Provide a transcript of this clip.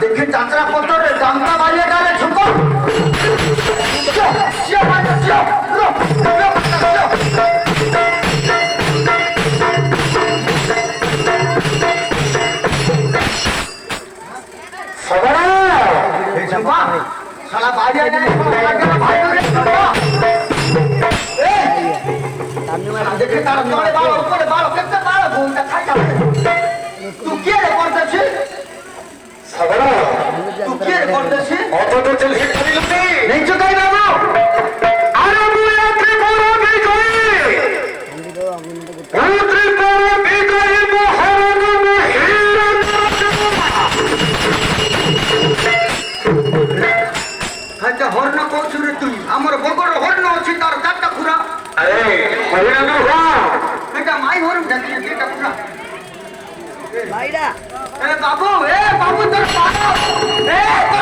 দেখি যাত্রা পত্রের দামটা বাড়িয়ে গেলে ঝুঁকো সারা বাইরে দেখে তার বাড়ো উপরে বাড়ো কেটে বাড়ো বউটা খাই যাবে তুই কে রে করতেছিস तू क्या करते छी ऑटो तो चल हिट करी लुटी नहीं चुकाई बाबू अरे मुझे त्रिपुरा भी गई त्रिपुरा भी गई मोहन में हीरा अच्छा हर्न कोच रे तू हमर बगर हर्न अछि तार चारटा खुरा अरे हरियाणा हुआ बेटा माई हर्न जाती है चारटा खुरा भाईडा ए बाबू तोर बाबू ए